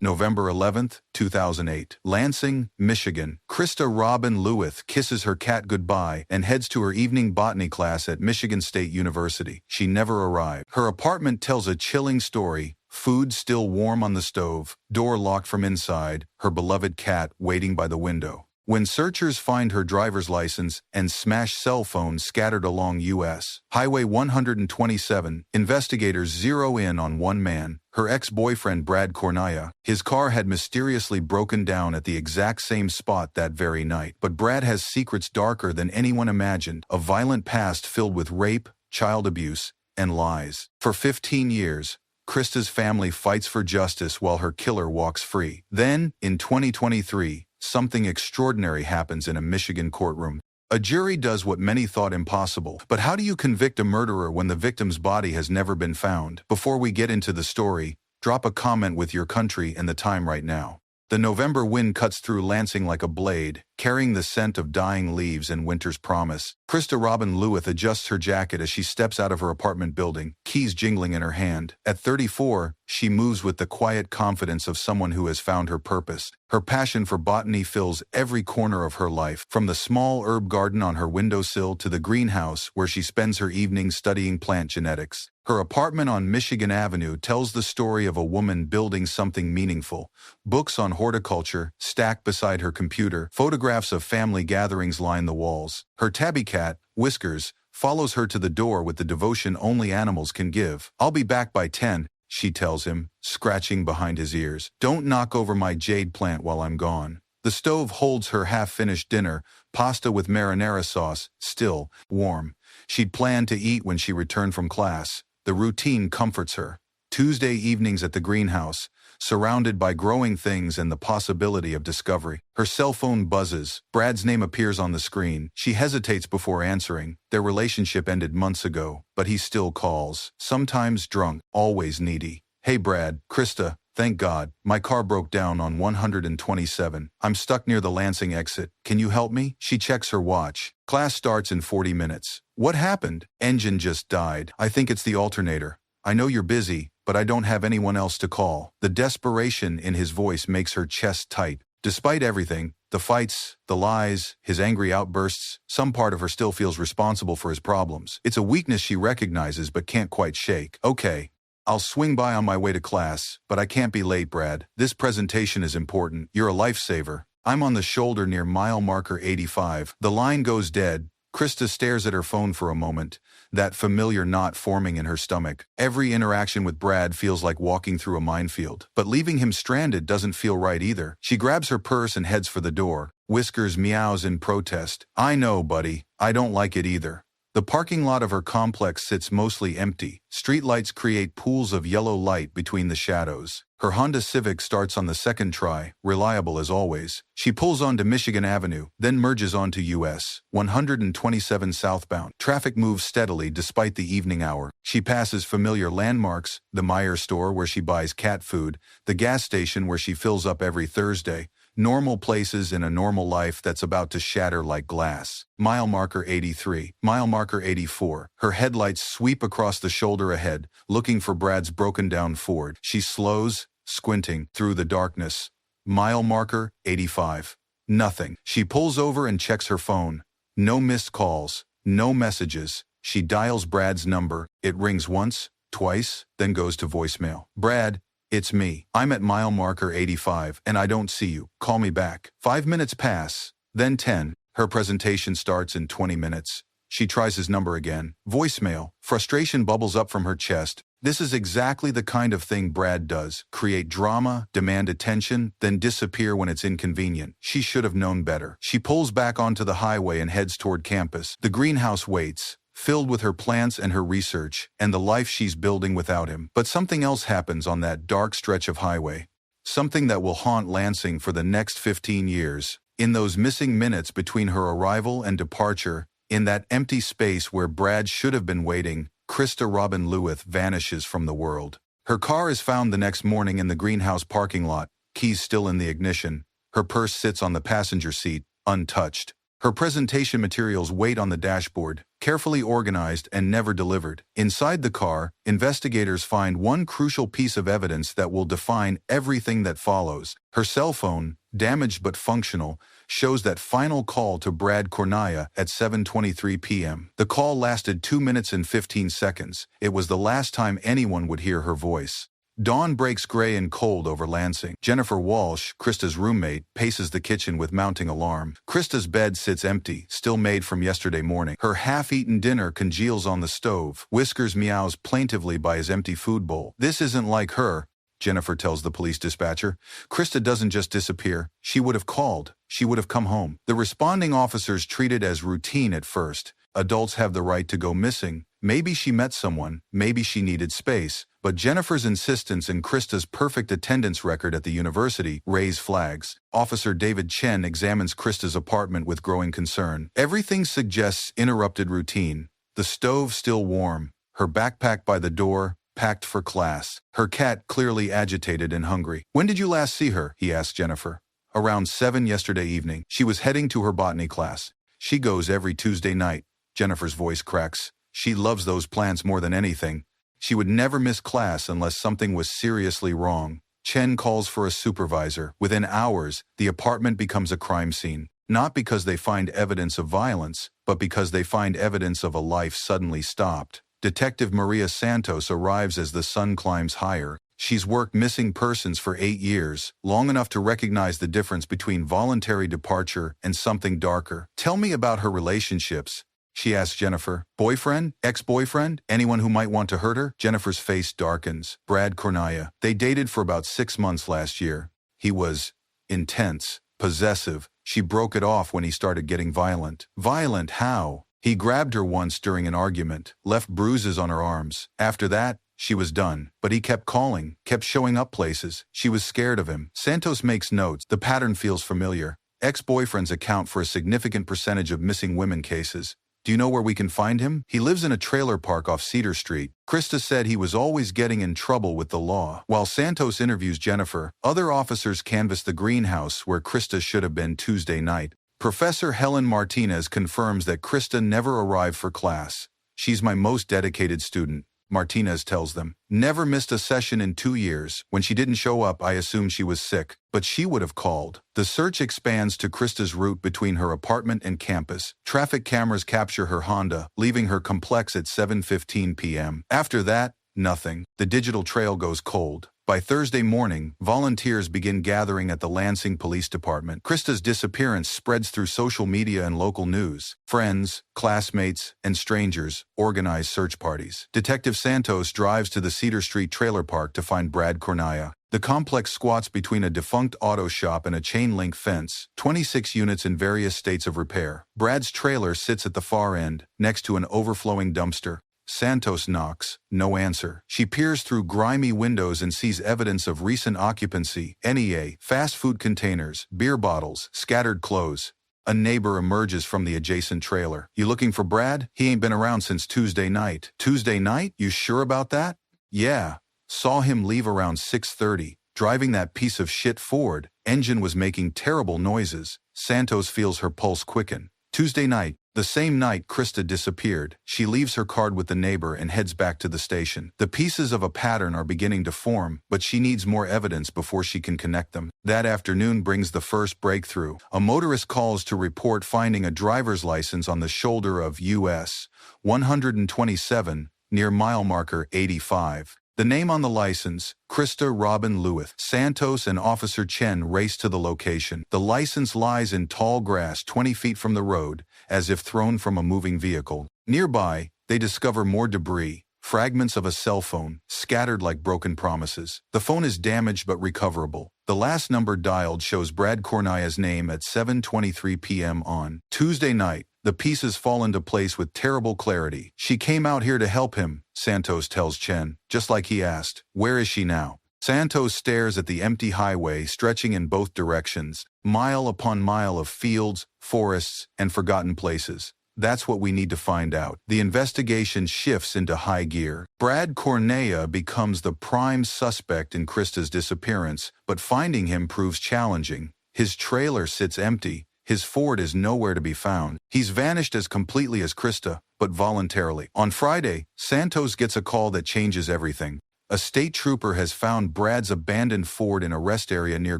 November 11, 2008. Lansing, Michigan. Krista Robin Lueth kisses her cat goodbye and heads to her evening botany class at Michigan State University. She never arrived. Her apartment tells a chilling story. Food still warm on the stove, door locked from inside, her beloved cat waiting by the window. When searchers find her driver's license and smashed cell phones scattered along U.S. Highway 127, investigators zero in on one man, her ex-boyfriend Brad Cornaya. His car had mysteriously broken down at the exact same spot that very night. But Brad has secrets darker than anyone imagined, a violent past filled with rape, child abuse, and lies. For 15 years, Krista's family fights for justice while her killer walks free. Then, in 2023, something extraordinary happens in a Michigan courtroom. A jury does what many thought impossible. But how do you convict a murderer when the victim's body has never been found? Before we get into the story, drop a comment with your country and the time right now. The November wind cuts through Lansing like a blade, carrying the scent of dying leaves and winter's promise. Krista Robin Lueth adjusts her jacket as she steps out of her apartment building, keys jingling in her hand. At 34, she moves with the quiet confidence of someone who has found her purpose. Her passion for botany fills every corner of her life, from the small herb garden on her windowsill to the greenhouse where she spends her evenings studying plant genetics. Her apartment on Michigan Avenue tells the story of a woman building something meaningful. Books on horticulture stacked beside her computer, photographs of family gatherings line the walls. Her tabby cat, Whiskers, follows her to the door with the devotion only animals can give. "I'll be back by 10, she tells him, scratching behind his ears. "Don't knock over my jade plant while I'm gone." The stove holds her half-finished dinner, pasta with marinara sauce, still warm. She'd planned to eat when she returned from class. The routine comforts her. Tuesday evenings at the greenhouse, surrounded by growing things and the possibility of discovery. Her cell phone buzzes. Brad's name appears on the screen. She hesitates before answering. Their relationship ended months ago, but he still calls. Sometimes drunk, always needy. "Hey Brad, Krista, thank God, my car broke down on 127. I'm stuck near the Lansing exit. Can you help me?" She checks her watch. Class starts in 40 minutes. "What happened?" "Engine just died. I think it's the alternator. I know you're busy, but I don't have anyone else to call." The desperation in his voice makes her chest tight. Despite everything, the fights, the lies, his angry outbursts, some part of her still feels responsible for his problems. It's a weakness she recognizes but can't quite shake. "Okay, I'll swing by on my way to class, but I can't be late, Brad. This presentation is important. You're a lifesaver." I'm on the shoulder near mile marker 85. The line goes dead. Krista stares at her phone for a moment, that familiar knot forming in her stomach. Every interaction with Brad feels like walking through a minefield. But leaving him stranded doesn't feel right either. She grabs her purse and heads for the door. Whiskers meows in protest. "I know, buddy. I don't like it either." The parking lot of her complex sits mostly empty. Streetlights create pools of yellow light between the shadows. Her Honda Civic starts on the second try, reliable as always. She pulls onto Michigan Avenue, then merges onto US 127 southbound. Traffic moves steadily despite the evening hour. She passes familiar landmarks, the Meijer store where she buys cat food, the gas station where she fills up every Thursday. Normal places in a normal life that's about to shatter like glass. Mile marker 83. Mile marker 84. Her headlights sweep across the shoulder ahead, looking for Brad's broken-down Ford. She slows, squinting, through the darkness. Mile marker 85. Nothing. She pulls over and checks her phone. No missed calls. No messages. She dials Brad's number. It rings once, twice, then goes to voicemail. "Brad, it's me. I'm at mile marker 85, and I don't see you. Call me back." 5 minutes pass, then 10. Her presentation starts in 20 minutes. She tries his number again. Voicemail. Frustration bubbles up from her chest. This is exactly the kind of thing Brad does. Create drama, demand attention, then disappear when it's inconvenient. She should have known better. She pulls back onto the highway and heads toward campus. The greenhouse waits, filled with her plants and her research, and the life she's building without him. But something else happens on that dark stretch of highway. Something that will haunt Lansing for the next 15 years. In those missing minutes between her arrival and departure, in that empty space where Brad should have been waiting, Krista Robin Lueth vanishes from the world. Her car is found the next morning in the greenhouse parking lot, keys still in the ignition. Her purse sits on the passenger seat, untouched. Her presentation materials wait on the dashboard, carefully organized and never delivered. Inside the car, investigators find one crucial piece of evidence that will define everything that follows. Her cell phone, damaged but functional, shows that final call to Brad Cornelia at 7:23 p.m. The call lasted 2 minutes and 15 seconds. It was the last time anyone would hear her voice. Dawn breaks gray and cold over Lansing. Jennifer Walsh, Krista's roommate, paces the kitchen with mounting alarm. Krista's bed sits empty, still made from yesterday morning. Her half-eaten dinner congeals on the stove. Whiskers meows plaintively by his empty food bowl. This isn't like her, Jennifer tells the police dispatcher. Krista doesn't just disappear. She would have called. She would have come home. The responding officers treat it as routine at first. Adults have the right to go missing. Maybe she met someone. Maybe she needed space. But Jennifer's insistence and Krista's perfect attendance record at the university raise flags. Officer David Chen examines Krista's apartment with growing concern. Everything suggests interrupted routine. The stove still warm. Her backpack by the door, packed for class. Her cat clearly agitated and hungry. When did you last see her? He asked Jennifer. Around 7 yesterday evening. She was heading to her botany class. She goes every Tuesday night. Jennifer's voice cracks. She loves those plants more than anything. She would never miss class unless something was seriously wrong. Chen calls for a supervisor. Within hours, the apartment becomes a crime scene. Not because they find evidence of violence, but because they find evidence of a life suddenly stopped. Detective Maria Santos arrives as the sun climbs higher. She's worked missing persons for 8 years, long enough to recognize the difference between voluntary departure and something darker. Tell me about her relationships, she asks Jennifer. Boyfriend? Ex-boyfriend? Anyone who might want to hurt her? Jennifer's face darkens. Brad Cornelia. They dated for about 6 months last year. He was intense, possessive. She broke it off when he started getting violent. Violent how? He grabbed her once during an argument, left bruises on her arms. After that, she was done. But he kept calling, kept showing up places. She was scared of him. Santos makes notes. The pattern feels familiar. Ex-boyfriends account for a significant percentage of missing women cases. Do you know where we can find him? He lives in a trailer park off Cedar Street. Krista said he was always getting in trouble with the law. While Santos interviews Jennifer, other officers canvass the greenhouse where Krista should have been Tuesday night. Professor Helen Martinez confirms that Krista never arrived for class. She's my most dedicated student, Martinez tells them. Never missed a session in 2 years. When she didn't show up, I assumed she was sick, but she would have called. The search expands to Krista's route between her apartment and campus. Traffic cameras capture her Honda, leaving her complex at 7:15 p.m. After that, nothing. The digital trail goes cold. By Thursday morning, volunteers begin gathering at the Lansing Police Department. Krista's disappearance spreads through social media and local news. Friends, classmates, and strangers organize search parties. Detective Santos drives to the Cedar Street trailer park to find Brad Cornelia. The complex squats between a defunct auto shop and a chain-link fence, 26 units in various states of repair. Brad's trailer sits at the far end, next to an overflowing dumpster. Santos knocks. No answer. She peers through grimy windows and sees evidence of recent occupancy. NEA, fast food containers, beer bottles, scattered clothes. A neighbor emerges from the adjacent trailer. You looking for Brad? He ain't been around since Tuesday night. Tuesday night? You sure about that? Yeah. Saw him leave around 6:30. Driving that piece of shit Ford. Engine was making terrible noises. Santos feels her pulse quicken. Tuesday night. The same night Krista disappeared. She leaves her card with the neighbor and heads back to the station. The pieces of a pattern are beginning to form, but she needs more evidence before she can connect them. That afternoon brings the first breakthrough. A motorist calls to report finding a driver's license on the shoulder of US 127 near mile marker 85. The name on the license, Krista Robin Lueth. Santos and Officer Chen race to the location. The license lies in tall grass 20 feet from the road, as if thrown from a moving vehicle. Nearby, they discover more debris, fragments of a cell phone, scattered like broken promises. The phone is damaged but recoverable. The last number dialed shows Brad Cornelia's name at 7:23 p.m. on Tuesday night. The pieces fall into place with terrible clarity. She came out here to help him, Santos tells Chen, just like he asked. Where is she now? Santos stares at the empty highway stretching in both directions, mile upon mile of fields, forests, and forgotten places. That's what we need to find out. The investigation shifts into high gear. Brad Cornelia becomes the prime suspect in Krista's disappearance, but finding him proves challenging. His trailer sits empty, His Ford is nowhere to be found. He's vanished as completely as Krista, but voluntarily. On Friday, Santos gets a call that changes everything. A state trooper has found Brad's abandoned Ford in a rest area near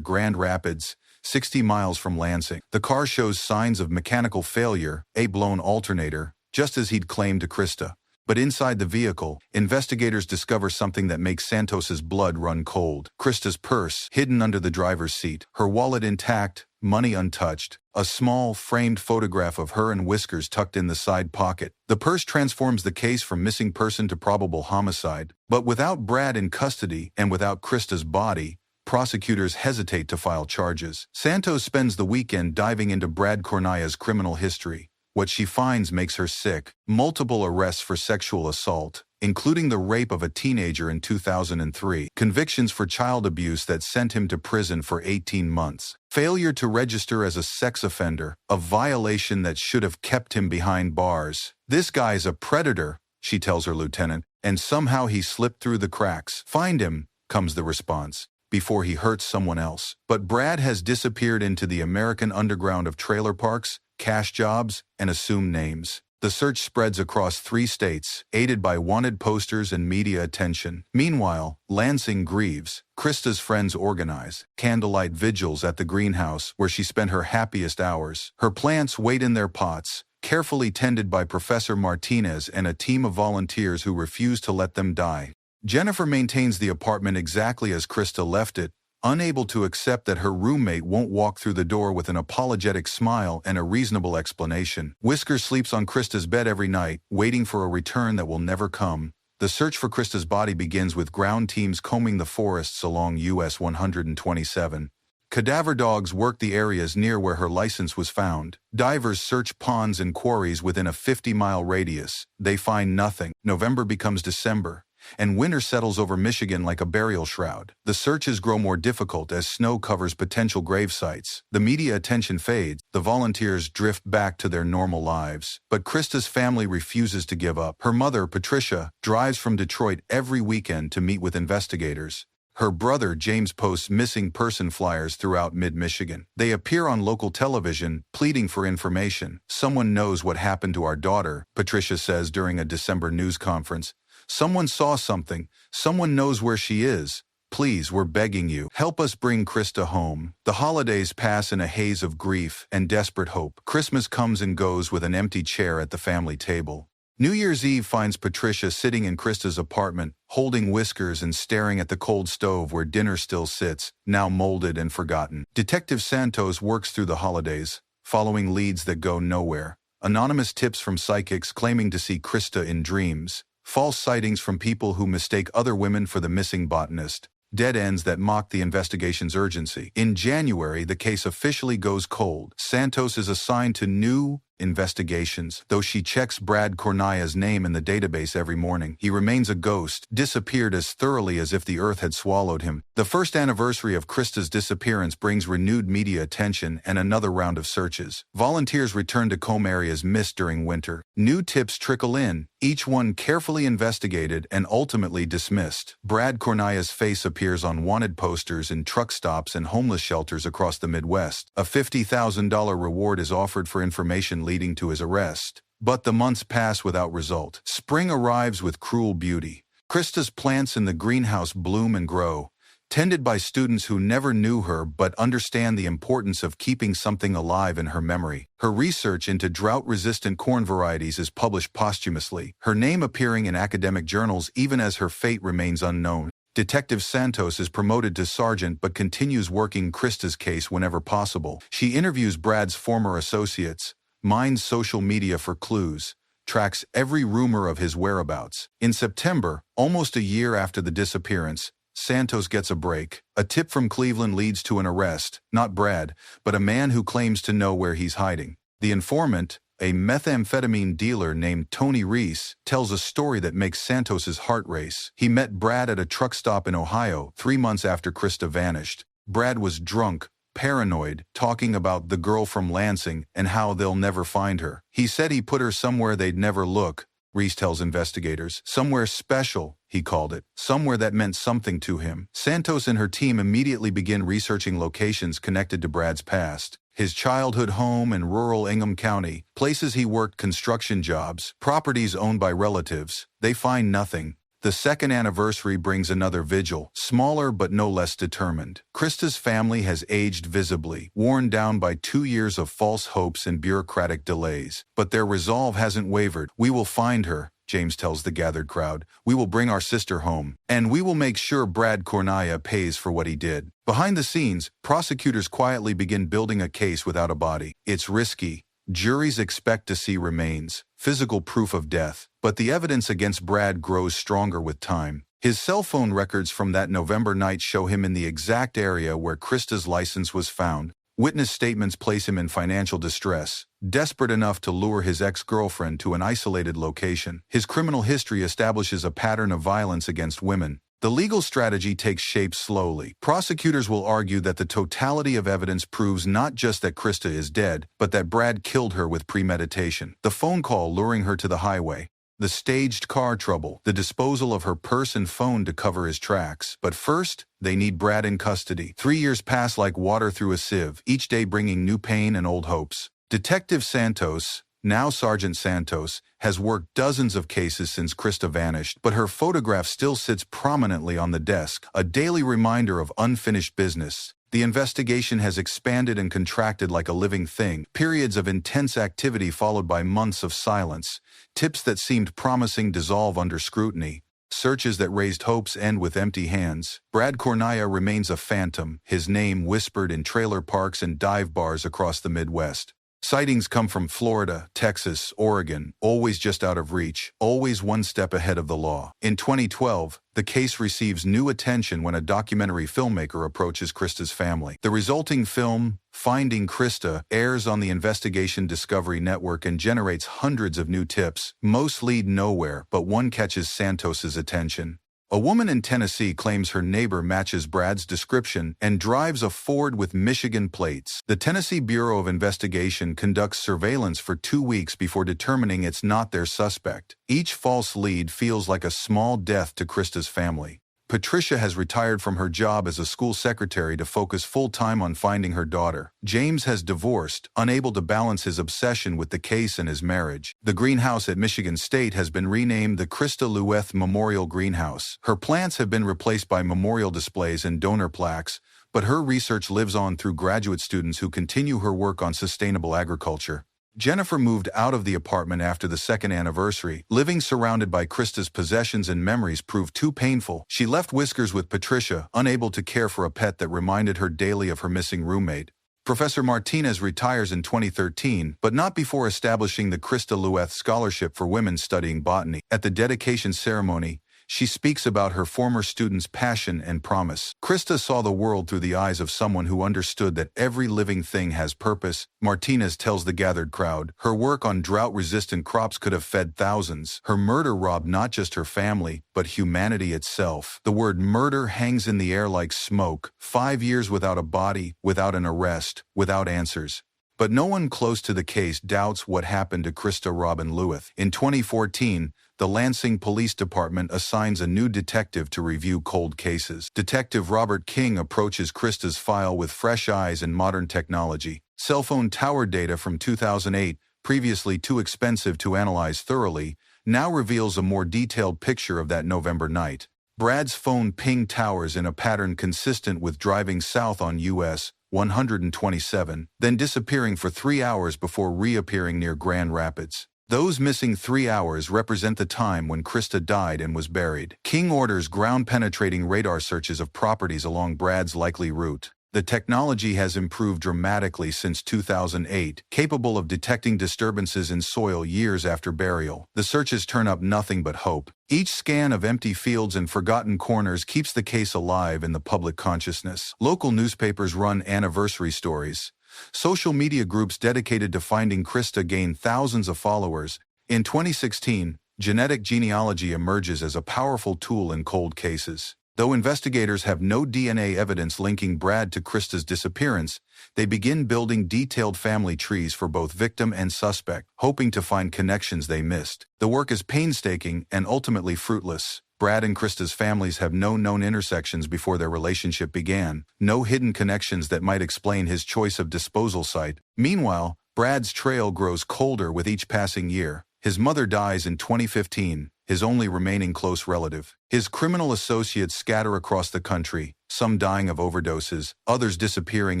Grand Rapids, 60 miles from Lansing. The car shows signs of mechanical failure, a blown alternator, just as he'd claimed to Krista. But inside the vehicle, investigators discover something that makes Santos's blood run cold. Krista's purse, hidden under the driver's seat, her wallet intact, money untouched, a small, framed photograph of her and Whiskers tucked in the side pocket. The purse transforms the case from missing person to probable homicide. But without Brad in custody and without Krista's body, prosecutors hesitate to file charges. Santos spends the weekend diving into Brad Cornaya's criminal history. What she finds makes her sick. Multiple arrests for sexual assault, including the rape of a teenager in 2003. Convictions for child abuse that sent him to prison for 18 months. Failure to register as a sex offender, a violation that should have kept him behind bars. This guy's a predator, she tells her lieutenant, and somehow he slipped through the cracks. Find him, comes the response, before he hurts someone else. But Brad has disappeared into the American underground of trailer parks, cash jobs, and assumed names. The search spreads across 3 states, aided by wanted posters and media attention. Meanwhile, Lansing grieves. Krista's friends organize candlelight vigils at the greenhouse where she spent her happiest hours. Her plants wait in their pots, carefully tended by Professor Martinez and a team of volunteers who refuse to let them die. Jennifer maintains the apartment exactly as Krista left it, unable to accept that her roommate won't walk through the door with an apologetic smile and a reasonable explanation. Whiskers sleeps on Krista's bed every night, waiting for a return that will never come. The search for Krista's body begins with ground teams combing the forests along US 127. Cadaver dogs work the areas near where her license was found. Divers search ponds and quarries within a 50-mile radius. They find nothing. November becomes December, and winter settles over Michigan like a burial shroud. The searches grow more difficult as snow covers potential grave sites. The media attention fades. The volunteers drift back to their normal lives. But Krista's family refuses to give up. Her mother, Patricia, drives from Detroit every weekend to meet with investigators. Her brother, James, posts missing person flyers throughout mid-Michigan. They appear on local television, pleading for information. Someone knows what happened to our daughter, Patricia says during a December news conference. Someone saw something. Someone knows where she is. Please, we're begging you. Help us bring Krista home. The holidays pass in a haze of grief and desperate hope. Christmas comes and goes with an empty chair at the family table. New Year's Eve finds Patricia sitting in Krista's apartment, holding Whiskers and staring at the cold stove where dinner still sits, now molded and forgotten. Detective Santos works through the holidays, following leads that go nowhere. Anonymous tips from psychics claiming to see Krista in dreams. False sightings from people who mistake other women for the missing botanist. Dead ends that mock the investigation's urgency. In January, the case officially goes cold. Santos is assigned to new investigations, though she checks Brad Cornaya's name in the database every morning. He remains a ghost, disappeared as thoroughly as if the earth had swallowed him. The first anniversary of Krista's disappearance brings renewed media attention and another round of searches. Volunteers return to comb areas missed during winter. New tips trickle in, each one carefully investigated and ultimately dismissed. Brad Cornaya's face appears on wanted posters in truck stops and homeless shelters across the Midwest. A $50,000 reward is offered for information leading to his arrest. But the months pass without result. Spring arrives with cruel beauty. Krista's plants in the greenhouse bloom and grow, tended by students who never knew her but understand the importance of keeping something alive in her memory. Her research into drought-resistant corn varieties is published posthumously, her name appearing in academic journals even as her fate remains unknown. Detective Santos is promoted to sergeant but continues working Krista's case whenever possible. She interviews Brad's former associates, mines social media for clues, tracks every rumor of his whereabouts. In September, almost a year after the disappearance, Santos gets a break. A tip from Cleveland leads to an arrest, not Brad, but a man who claims to know where he's hiding. The informant, a methamphetamine dealer named Tony Reese, tells a story that makes Santos's heart race. He met Brad at a truck stop in Ohio 3 months after Krista vanished. Brad was drunk, paranoid, talking about the girl from Lansing and how they'll never find her. He said he put her somewhere they'd never look, Reese tells investigators. Somewhere special, he called it. Somewhere that meant something to him. Santos and her team immediately begin researching locations connected to Brad's past. his childhood home in rural Ingham County, places he worked construction jobs, properties owned by relatives. They find nothing. The second anniversary brings another vigil, smaller but no less determined. Krista's family has aged visibly, worn down by 2 years of false hopes and bureaucratic delays. But their resolve hasn't wavered. "We will find her," James tells the gathered crowd. "We will bring our sister home. And we will make sure Brad Cornelia pays for what he did." Behind the scenes, prosecutors quietly begin building a case without a body. It's risky. Juries expect to see remains, physical proof of death, but the evidence against Brad grows stronger with time. His cell phone records from that November night show him in the exact area where Krista's license was found. Witness statements place him in financial distress, desperate enough to lure his ex-girlfriend to an isolated location. His criminal history establishes a pattern of violence against women. The legal strategy takes shape slowly. Prosecutors will argue that the totality of evidence proves not just that Krista is dead, but that Brad killed her with premeditation. The phone call luring her to the highway, the staged car trouble, the disposal of her purse and phone to cover his tracks. But first, they need Brad in custody. 3 years pass like water through a sieve, each day bringing new pain and old hopes. Detective Santos, now Sergeant Santos, has worked dozens of cases since Krista vanished, but her photograph still sits prominently on the desk, a daily reminder of unfinished business. The investigation has expanded and contracted like a living thing, periods of intense activity followed by months of silence. Tips that seemed promising dissolve under scrutiny. Searches that raised hopes end with empty hands. Brad Cornelia remains a phantom, his name whispered in trailer parks and dive bars across the Midwest. Sightings come from Florida, Texas, Oregon, always just out of reach, always one step ahead of the law. In 2012, the case receives new attention when a documentary filmmaker approaches Krista's family. The resulting film, Finding Krista, airs on the Investigation Discovery Network and generates hundreds of new tips. Most lead nowhere, but one catches Santos's attention. A woman in Tennessee claims her neighbor matches Brad's description and drives a Ford with Michigan plates. The Tennessee Bureau of Investigation conducts surveillance for 2 weeks before determining it's not their suspect. Each false lead feels like a small death to Krista's family. Patricia has retired from her job as a school secretary to focus full-time on finding her daughter. James has divorced, unable to balance his obsession with the case and his marriage. The greenhouse at Michigan State has been renamed the Krista Lueth Memorial Greenhouse. Her plants have been replaced by memorial displays and donor plaques, but her research lives on through graduate students who continue her work on sustainable agriculture. Jennifer moved out of the apartment after the second anniversary. Living surrounded by Krista's possessions and memories proved too painful. She left Whiskers with Patricia, unable to care for a pet that reminded her daily of her missing roommate. Professor Martinez retires in 2013, but not before establishing the Krista Lueth Scholarship for Women Studying Botany. At the dedication ceremony, she speaks about her former students' passion and promise. Krista saw the world through the eyes of someone who understood that every living thing has purpose. Martinez tells the gathered crowd, her work on drought-resistant crops could have fed thousands. Her murder robbed not just her family, but humanity itself. The word murder hangs in the air like smoke. 5 years without a body, without an arrest, without answers. But no one close to the case doubts what happened to Krista Robin Lueth. In 2014, the Lansing Police Department assigns a new detective to review cold cases. Detective Robert King approaches Krista's file with fresh eyes and modern technology. Cell phone tower data from 2008, previously too expensive to analyze thoroughly, now reveals a more detailed picture of that November night. Brad's phone pinged towers in a pattern consistent with driving south on US 127, then disappearing for 3 hours before reappearing near Grand Rapids. Those missing 3 hours represent the time when Krista died and was buried. King orders ground-penetrating radar searches of properties along Brad's likely route. The technology has improved dramatically since 2008, capable of detecting disturbances in soil years after burial. The searches turn up nothing but hope. Each scan of empty fields and forgotten corners keeps the case alive in the public consciousness. Local newspapers run anniversary stories. Social media groups dedicated to finding Krista gain thousands of followers. In 2016, genetic genealogy emerges as a powerful tool in cold cases. Though investigators have no DNA evidence linking Brad to Krista's disappearance, they begin building detailed family trees for both victim and suspect, hoping to find connections they missed. The work is painstaking and ultimately fruitless. Brad and Krista's families have no known intersections before their relationship began, no hidden connections that might explain his choice of disposal site. Meanwhile, Brad's trail grows colder with each passing year. His mother dies in 2015, his only remaining close relative. His criminal associates scatter across the country, some dying of overdoses, others disappearing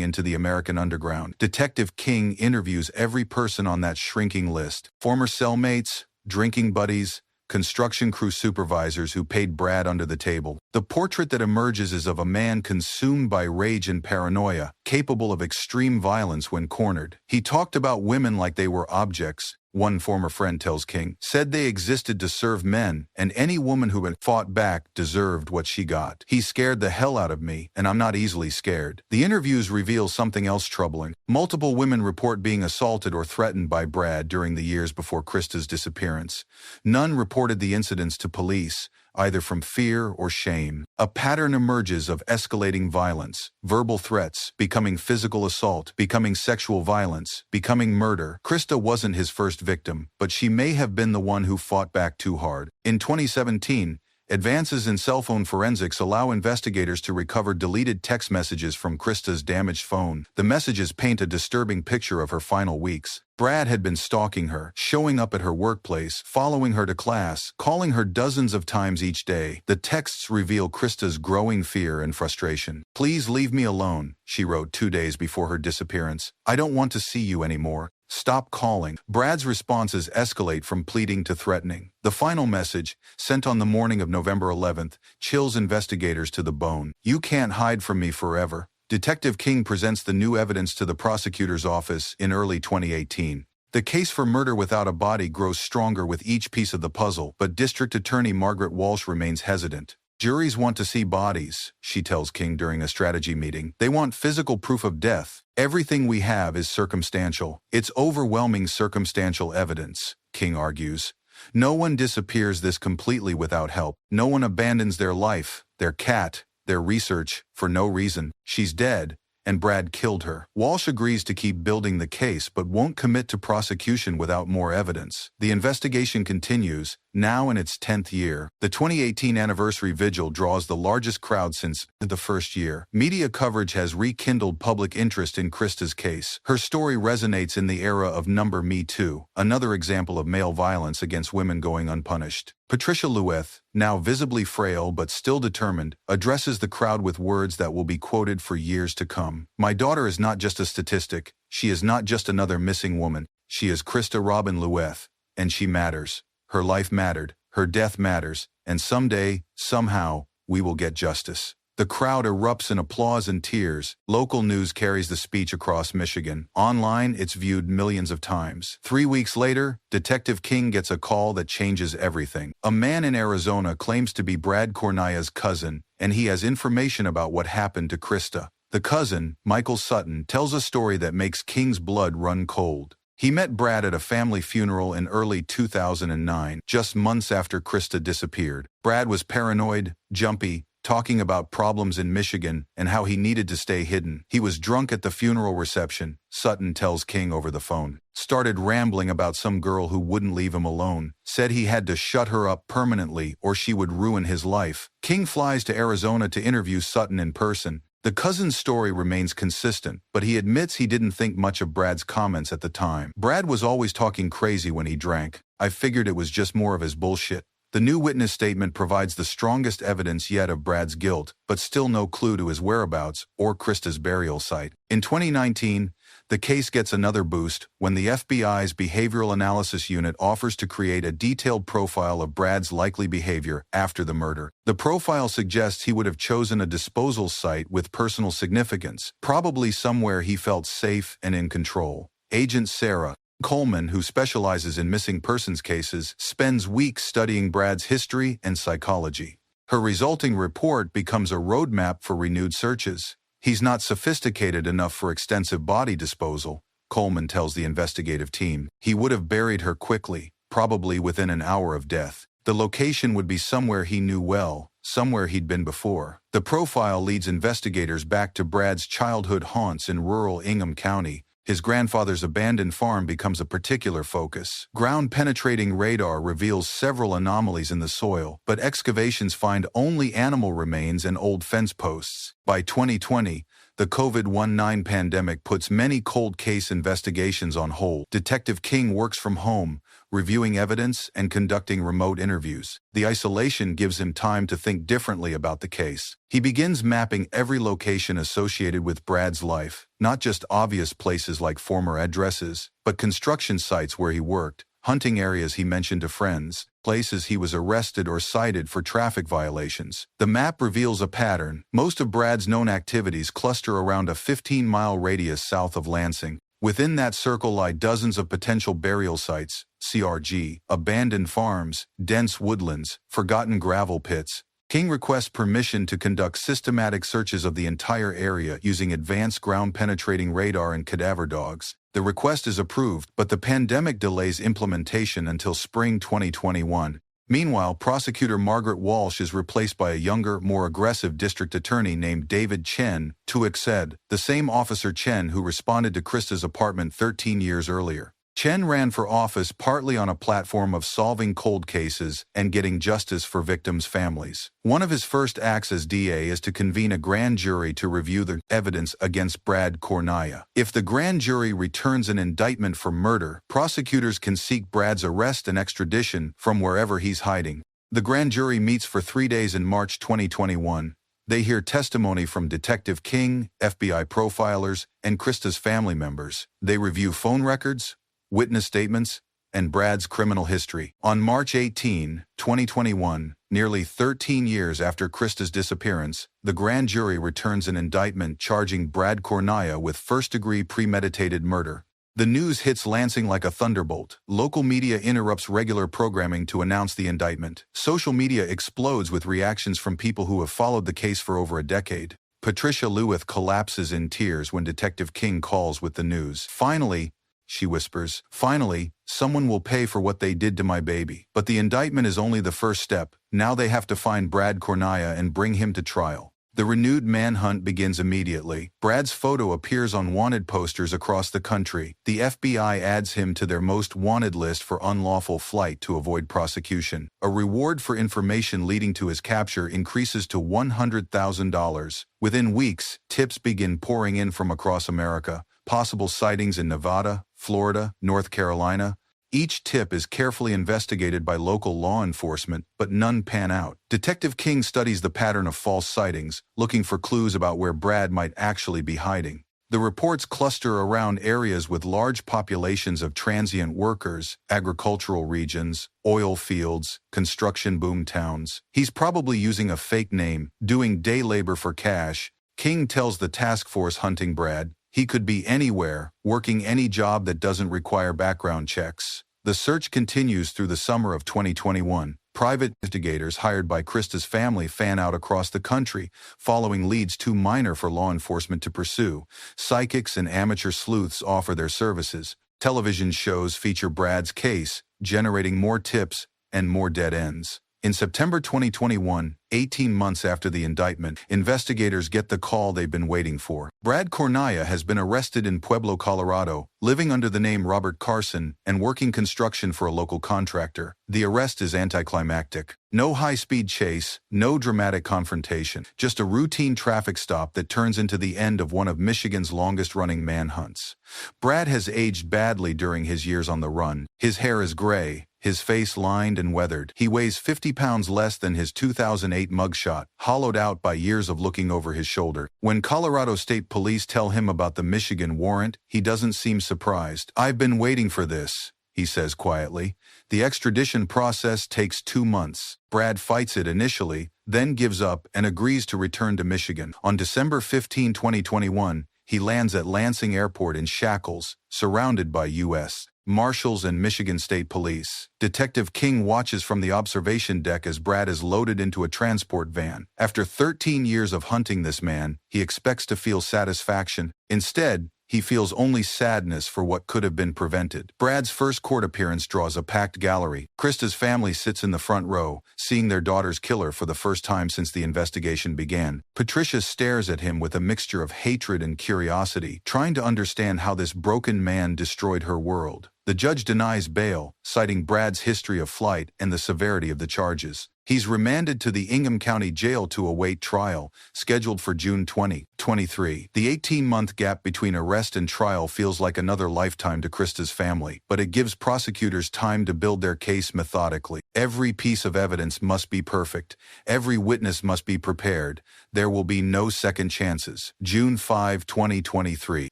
into the American underground. Detective King interviews every person on that shrinking list. Former cellmates, drinking buddies, construction crew supervisors who paid Brad under the table. The portrait that emerges is of a man consumed by rage and paranoia, capable of extreme violence when cornered. He talked about women like they were objects. One former friend tells King, said they existed to serve men, and any woman who had fought back deserved what she got. He scared the hell out of me, and I'm not easily scared. The interviews reveal something else troubling. Multiple women report being assaulted or threatened by Brad during the years before Krista's disappearance. None reported the incidents to police, either from fear or shame. A pattern emerges of escalating violence, verbal threats, becoming physical assault, becoming sexual violence, becoming murder. Krista wasn't his first victim, but she may have been the one who fought back too hard. In 2017, advances in cell phone forensics allow investigators to recover deleted text messages from Krista's damaged phone. The messages paint a disturbing picture of her final weeks. Brad had been stalking her, showing up at her workplace, following her to class, calling her dozens of times each day. The texts reveal Krista's growing fear and frustration. "Please leave me alone," she wrote 2 days before her disappearance. "I don't want to see you anymore. Stop calling." Brad's responses escalate from pleading to threatening. The final message, sent on the morning of November 11th, chills investigators to the bone. "You can't hide from me forever." Detective King presents the new evidence to the prosecutor's office in early 2018. The case for murder without a body grows stronger with each piece of the puzzle, but District Attorney Margaret Walsh remains hesitant. "Juries want to see bodies," she tells King during a strategy meeting. "They want physical proof of death. Everything we have is circumstantial. It's overwhelming circumstantial evidence," King argues. "No one disappears this completely without help. No one abandons their life, their cat, their research, for no reason. She's dead, and Brad killed her." Walsh agrees to keep building the case but won't commit to prosecution without more evidence. The investigation continues, now in its 10th year. The 2018 anniversary vigil draws the largest crowd since the first year. Media coverage has rekindled public interest in Krista's case. Her story resonates in the era of Me Too, another example of male violence against women going unpunished. Patricia Lueth, now visibly frail but still determined, addresses the crowd with words that will be quoted for years to come. "My daughter is not just a statistic. She is not just another missing woman. She is Krista Robin Lueth, and she matters. Her life mattered, her death matters, and someday, somehow, we will get justice." The crowd erupts in applause and tears. Local news carries the speech across Michigan. Online, it's viewed millions of times. 3 weeks later, Detective King gets a call that changes everything. A man in Arizona claims to be Brad Cornilla's cousin, and he has information about what happened to Krista. The cousin, Michael Sutton, tells a story that makes King's blood run cold. He met Brad at a family funeral in early 2009, just months after Krista disappeared. Brad was paranoid, jumpy, talking about problems in Michigan and how he needed to stay hidden. He was drunk at the funeral reception, Sutton tells King over the phone. Started rambling about some girl who wouldn't leave him alone. Said he had to shut her up permanently or she would ruin his life. King flies to Arizona to interview Sutton in person. The cousin's story remains consistent, but he admits he didn't think much of Brad's comments at the time. "Brad was always talking crazy when he drank. I figured it was just more of his bullshit." The new witness statement provides the strongest evidence yet of Brad's guilt, but still no clue to his whereabouts or Krista's burial site. In 2019, the case gets another boost when the FBI's Behavioral Analysis Unit offers to create a detailed profile of Brad's likely behavior after the murder. The profile suggests he would have chosen a disposal site with personal significance, probably somewhere he felt safe and in control. Agent Sarah Coleman, who specializes in missing persons cases, spends weeks studying Brad's history and psychology. Her resulting report becomes a roadmap for renewed searches. "He's not sophisticated enough for extensive body disposal," Coleman tells the investigative team. "He would have buried her quickly, probably within an hour of death. The location would be somewhere he knew well, somewhere he'd been before." The profile leads investigators back to Brad's childhood haunts in rural Ingham County, His grandfather's abandoned farm becomes a particular focus. Ground-penetrating radar reveals several anomalies in the soil, but excavations find only animal remains and old fence posts. By 2020, the COVID-19 pandemic puts many cold case investigations on hold. Detective King works from home, reviewing evidence and conducting remote interviews. The isolation gives him time to think differently about the case. He begins mapping every location associated with Brad's life, not just obvious places like former addresses, but construction sites where he worked, hunting areas he mentioned to friends, places he was arrested or cited for traffic violations. The map reveals a pattern. Most of Brad's known activities cluster around a 15-mile radius south of Lansing. Within that circle lie dozens of potential burial sites, CRG, abandoned farms, dense woodlands, forgotten gravel pits. King requests permission to conduct systematic searches of the entire area using advanced ground-penetrating radar and cadaver dogs. The request is approved, but the pandemic delays implementation until spring 2021. Meanwhile, prosecutor Margaret Walsh is replaced by a younger, more aggressive district attorney named David Chen, Tuick said, the same officer Chen who responded to Krista's apartment 13 years earlier. Chen ran for office partly on a platform of solving cold cases and getting justice for victims' families. One of his first acts as DA is to convene a grand jury to review the evidence against Brad Cornaya. If the grand jury returns an indictment for murder, prosecutors can seek Brad's arrest and extradition from wherever he's hiding. The grand jury meets for 3 days in March 2021. They hear testimony from Detective King, FBI profilers, and Krista's family members. They review phone records, witness statements, and Brad's criminal history. On March 18, 2021, nearly 13 years after Krista's disappearance, the grand jury returns an indictment charging Brad Cornaya with first-degree premeditated murder. The news hits Lansing like a thunderbolt. Local media interrupts regular programming to announce the indictment. Social media explodes with reactions from people who have followed the case for over a decade. Patricia Lueth collapses in tears when Detective King calls with the news. Finally, she whispers, finally, someone will pay for what they did to my baby. But the indictment is only the first step. Now they have to find Brad Cornaya and bring him to trial. The renewed manhunt begins immediately. Brad's photo appears on wanted posters across the country. The FBI adds him to their most wanted list for unlawful flight to avoid prosecution. A reward for information leading to his capture increases to $100,000. Within weeks, tips begin pouring in from across America. Possible sightings in Nevada, Florida, North Carolina. Each tip is carefully investigated by local law enforcement, but none pan out. Detective King studies the pattern of false sightings, looking for clues about where Brad might actually be hiding. The reports cluster around areas with large populations of transient workers, agricultural regions, oil fields, construction boom towns. He's probably using a fake name, doing day labor for cash. King tells the task force hunting Brad, he could be anywhere, working any job that doesn't require background checks. The search continues through the summer of 2021. Private investigators hired by Krista's family fan out across the country, following leads too minor for law enforcement to pursue. Psychics and amateur sleuths offer their services. Television shows feature Brad's case, generating more tips and more dead ends. In September 2021, 18 months after the indictment, investigators get the call they've been waiting for. Brad Cornaya has been arrested in Pueblo, Colorado, living under the name Robert Carson and working construction for a local contractor. The arrest is anticlimactic. No high-speed chase, no dramatic confrontation, just a routine traffic stop that turns into the end of one of Michigan's longest-running manhunts. Brad has aged badly during his years on the run. His hair is gray, his face lined and weathered. He weighs 50 pounds less than his 2008 mugshot, hollowed out by years of looking over his shoulder. When Colorado State Police tell him about the Michigan warrant, he doesn't seem surprised. "I've been waiting for this," he says quietly. The extradition process takes 2 months. Brad fights it initially, then gives up and agrees to return to Michigan. On December 15, 2021, he lands at Lansing Airport in shackles, surrounded by U.S. Marshals and Michigan State Police. Detective King watches from the observation deck as Brad is loaded into a transport van. After 13 years of hunting this man, he expects to feel satisfaction. Instead, He feels only sadness for what could have been prevented. Brad's first court appearance draws a packed gallery. Krista's family sits in the front row, seeing their daughter's killer for the first time since the investigation began. Patricia stares at him with a mixture of hatred and curiosity, trying to understand how this broken man destroyed her world. The judge denies bail, citing Brad's history of flight and the severity of the charges. He's remanded to the Ingham County Jail to await trial, scheduled for June 2023. The 18-month gap between arrest and trial feels like another lifetime to Krista's family, but it gives prosecutors time to build their case methodically. Every piece of evidence must be perfect. Every witness must be prepared. There will be no second chances. June 5, 2023.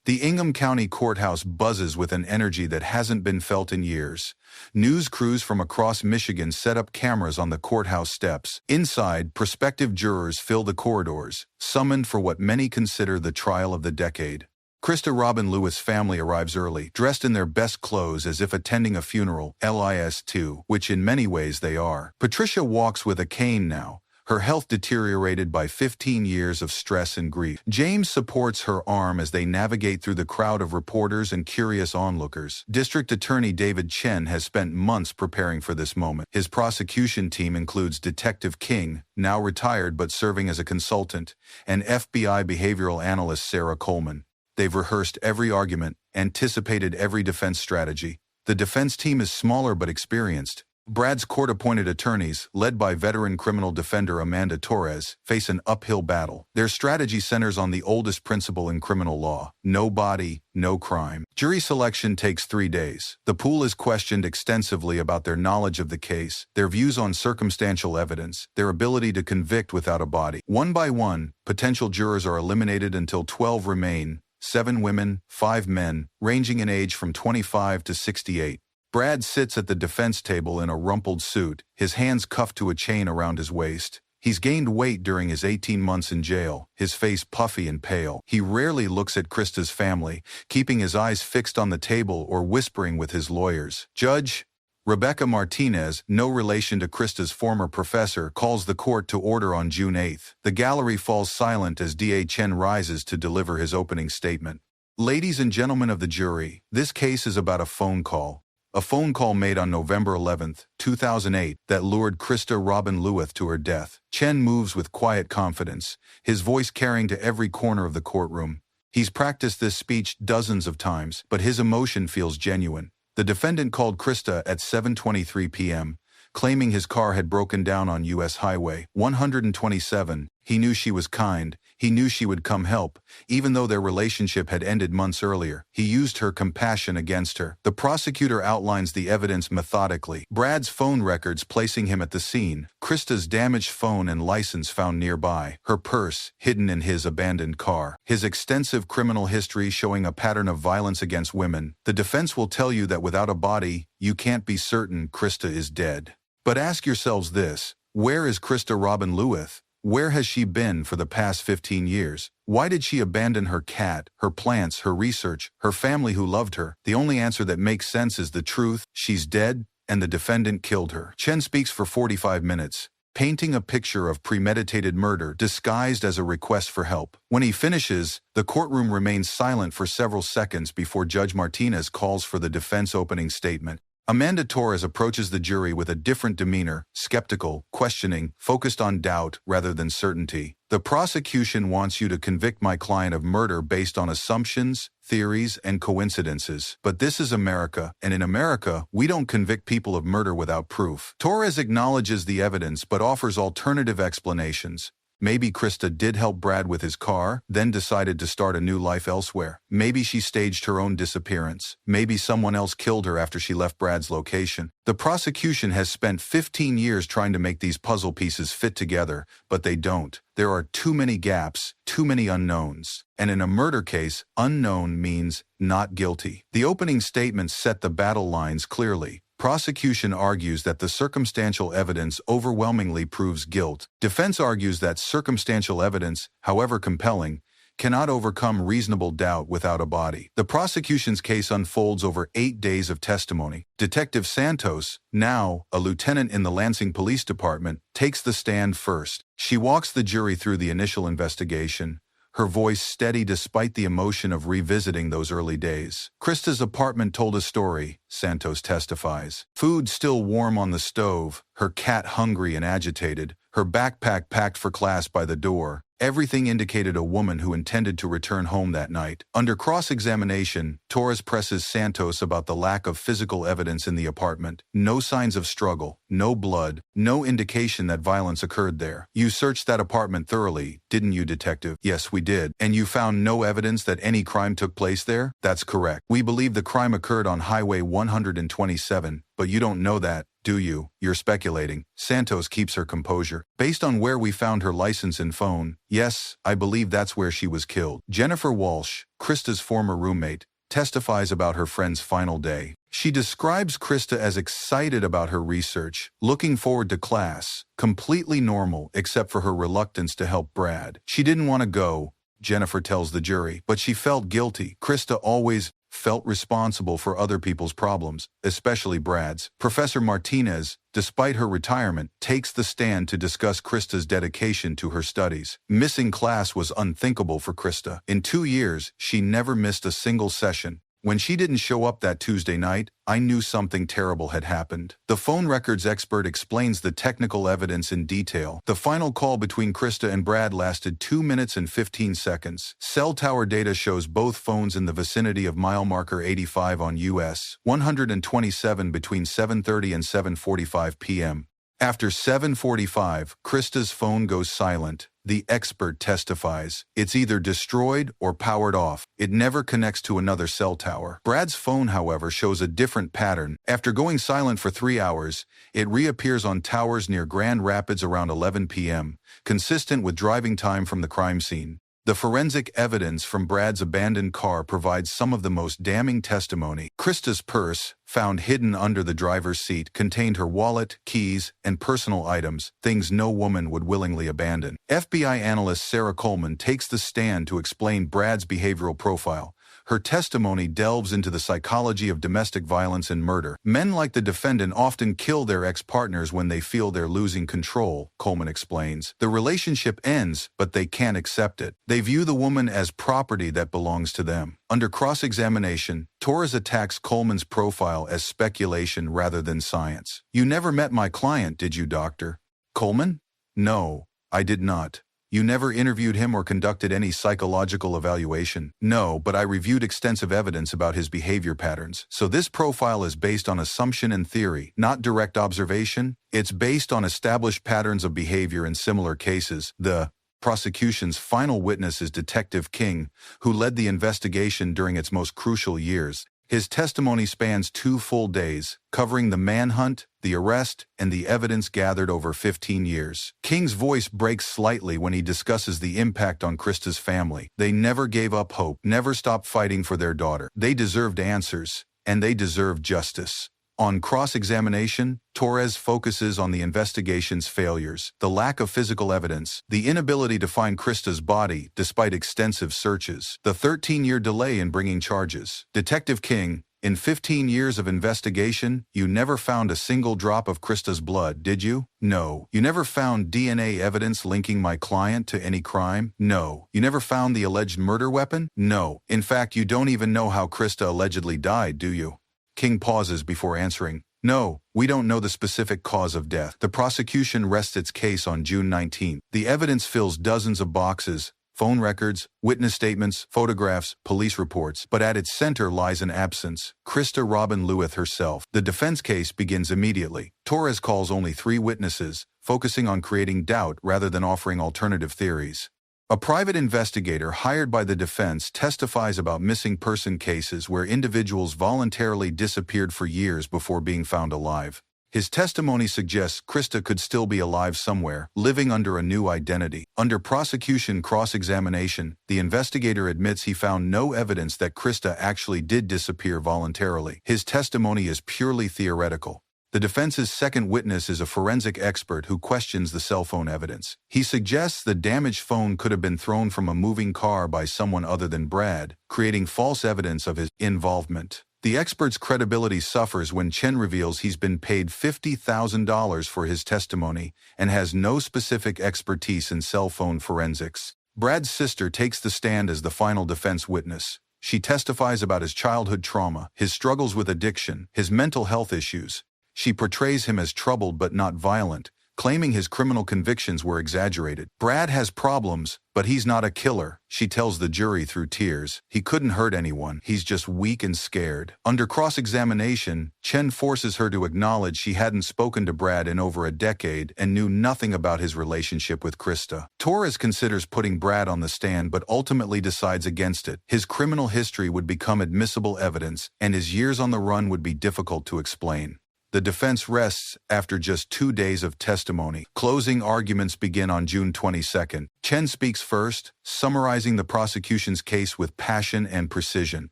The Ingham County Courthouse buzzes with an energy that hasn't been felt in years. News crews from across Michigan set up cameras on the courthouse steps. Inside, prospective jurors fill the corridors, summoned for what many consider the trial of the decade. Krista Robin Lueth's family arrives early, dressed in their best clothes as if attending a funeral, LIS2, which in many ways they are. Patricia walks with a cane now, her health deteriorated by 15 years of stress and grief. James supports her arm as they navigate through the crowd of reporters and curious onlookers. District Attorney David Chen has spent months preparing for this moment. His prosecution team includes Detective King, now retired but serving as a consultant, and FBI behavioral analyst Sarah Coleman. They've rehearsed every argument, anticipated every defense strategy. The defense team is smaller but experienced. Brad's court-appointed attorneys, led by veteran criminal defender Amanda Torres, face an uphill battle. Their strategy centers on the oldest principle in criminal law: no body, no crime. Jury selection takes 3 days. The pool is questioned extensively about their knowledge of the case, their views on circumstantial evidence, their ability to convict without a body. One by one, potential jurors are eliminated until 12 remain, 7 women, 5 men, ranging in age from 25 to 68. Brad sits at the defense table in a rumpled suit, his hands cuffed to a chain around his waist. He's gained weight during his 18 months in jail, his face puffy and pale. He rarely looks at Krista's family, keeping his eyes fixed on the table or whispering with his lawyers. Judge Rebecca Martinez, no relation to Krista's former professor, calls the court to order on June 8. The gallery falls silent as D.A. Chen rises to deliver his opening statement. Ladies and gentlemen of the jury, this case is about a phone call. A phone call made on November 11, 2008, that lured Krista Robin Lueth to her death. Chen moves with quiet confidence, his voice carrying to every corner of the courtroom. He's practiced this speech dozens of times, but his emotion feels genuine. The defendant called Krista at 7:23 p.m., claiming his car had broken down on U.S. Highway 127. He knew she was kind. He knew she would come help. Even though their relationship had ended months earlier, he used her compassion against her. The prosecutor outlines the evidence methodically. Brad's phone records placing him at the scene, Krista's damaged phone and license found nearby, her purse hidden in his abandoned car, his extensive criminal history showing a pattern of violence against women. The defense will tell you that without a body, you can't be certain Krista is dead. But ask yourselves this: where is Krista Robin Lueth? Where has she been for the past 15 years? Why did she abandon her cat, her plants, her research, her family who loved her? The only answer that makes sense is the truth: she's dead, and the defendant killed her. Chen speaks for 45 minutes, painting a picture of premeditated murder disguised as a request for help. When he finishes, the courtroom remains silent for several seconds before Judge Martinez calls for the defense opening statement. Amanda Torres approaches the jury with a different demeanor, skeptical, questioning, focused on doubt rather than certainty. The prosecution wants you to convict my client of murder based on assumptions, theories, and coincidences. But this is America, and in America, we don't convict people of murder without proof. Torres acknowledges the evidence but offers alternative explanations. Maybe Krista did help Brad with his car, then decided to start a new life elsewhere. Maybe she staged her own disappearance. Maybe someone else killed her after she left Brad's location. The prosecution has spent 15 years trying to make these puzzle pieces fit together, but they don't. There are too many gaps, too many unknowns. And in a murder case, unknown means not guilty. The opening statements set the battle lines clearly. Prosecution argues that the circumstantial evidence overwhelmingly proves guilt. Defense argues that circumstantial evidence, however compelling, cannot overcome reasonable doubt without a body. The prosecution's case unfolds over 8 days of testimony. Detective Santos, now a lieutenant in the Lansing Police Department, takes the stand first. She walks the jury through the initial investigation, her voice steady despite the emotion of revisiting those early days. Krista's apartment told a story, Santos testifies. Food still warm on the stove, her cat hungry and agitated, her backpack packed for class by the door. Everything indicated a woman who intended to return home that night. Under cross-examination, Torres presses Santos about the lack of physical evidence in the apartment. No signs of struggle, no blood, no indication that violence occurred there. You searched that apartment thoroughly, didn't you, detective? Yes, we did. And you found no evidence that any crime took place there? That's correct. We believe the crime occurred on Highway 127, but you don't know that, do you? You're speculating. Santos keeps her composure. Based on where we found her license and phone, yes, I believe that's where she was killed. Jennifer Walsh, Krista's former roommate, testifies about her friend's final day. She describes Krista as excited about her research, looking forward to class, completely normal except for her reluctance to help Brad. She didn't want to go, Jennifer tells the jury, but she felt guilty. Krista always felt responsible for other people's problems, especially Brad's. Professor Martinez, despite her retirement, takes the stand to discuss Krista's dedication to her studies. Missing class was unthinkable for Krista. In 2 years, she never missed a single session. When she didn't show up that Tuesday night, I knew something terrible had happened. The phone records expert explains the technical evidence in detail. The final call between Krista and Brad lasted 2 minutes and 15 seconds. Cell tower data shows both phones in the vicinity of mile marker 85 on US 127 between 7:30 and 7:45 p.m. After 7:45, Krista's phone goes silent. The expert testifies. It's either destroyed or powered off. It never connects to another cell tower. Brad's phone, however, shows a different pattern. After going silent for 3 hours, it reappears on towers near Grand Rapids around 11 p.m., consistent with driving time from the crime scene. The forensic evidence from Brad's abandoned car provides some of the most damning testimony. Krista's purse, found hidden under the driver's seat, contained her wallet, keys, and personal items, things no woman would willingly abandon. FBI analyst Sarah Coleman takes the stand to explain Brad's behavioral profile. Her testimony delves into the psychology of domestic violence and murder. Men like the defendant often kill their ex-partners when they feel they're losing control, Coleman explains. The relationship ends, but they can't accept it. They view the woman as property that belongs to them. Under cross-examination, Torres attacks Coleman's profile as speculation rather than science. You never met my client, did you, Doctor? Coleman? No, I did not. You never interviewed him or conducted any psychological evaluation? No, but I reviewed extensive evidence about his behavior patterns. So this profile is based on assumption and theory, not direct observation. It's based on established patterns of behavior in similar cases. The prosecution's final witness is Detective King, who led the investigation during its most crucial years. His testimony spans 2 full days, covering the manhunt, the arrest, and the evidence gathered over 15 years. King's voice breaks slightly when he discusses the impact on Krista's family. They never gave up hope, never stopped fighting for their daughter. They deserved answers, and they deserved justice. On cross-examination, Torres focuses on the investigation's failures, the lack of physical evidence, the inability to find Krista's body despite extensive searches, the 13-year delay in bringing charges. Detective King, in 15 years of investigation, you never found a single drop of Krista's blood, did you? No. You never found DNA evidence linking my client to any crime? No. You never found the alleged murder weapon? No. In fact, you don't even know how Krista allegedly died, do you? King pauses before answering. No, we don't know the specific cause of death. The prosecution rests its case on June 19. The evidence fills dozens of boxes, phone records, witness statements, photographs, police reports, but at its center lies an absence, Krista Robin Lueth herself. The defense case begins immediately. Torres calls only 3 witnesses, focusing on creating doubt rather than offering alternative theories. A private investigator hired by the defense testifies about missing person cases where individuals voluntarily disappeared for years before being found alive. His testimony suggests Krista could still be alive somewhere, living under a new identity. Under prosecution cross-examination, the investigator admits he found no evidence that Krista actually did disappear voluntarily. His testimony is purely theoretical. The defense's second witness is a forensic expert who questions the cell phone evidence. He suggests the damaged phone could have been thrown from a moving car by someone other than Brad, creating false evidence of his involvement. The expert's credibility suffers when Chen reveals he's been paid $50,000 for his testimony and has no specific expertise in cell phone forensics. Brad's sister takes the stand as the final defense witness. She testifies about his childhood trauma, his struggles with addiction, his mental health issues. She portrays him as troubled but not violent, claiming his criminal convictions were exaggerated. Brad has problems, but he's not a killer, she tells the jury through tears. He couldn't hurt anyone, he's just weak and scared. Under cross-examination, Chen forces her to acknowledge she hadn't spoken to Brad in over a decade and knew nothing about his relationship with Krista. Torres considers putting Brad on the stand but ultimately decides against it. His criminal history would become admissible evidence, and his years on the run would be difficult to explain. The defense rests after just 2 days of testimony. Closing arguments begin on June 22nd. Chen speaks first, summarizing the prosecution's case with passion and precision.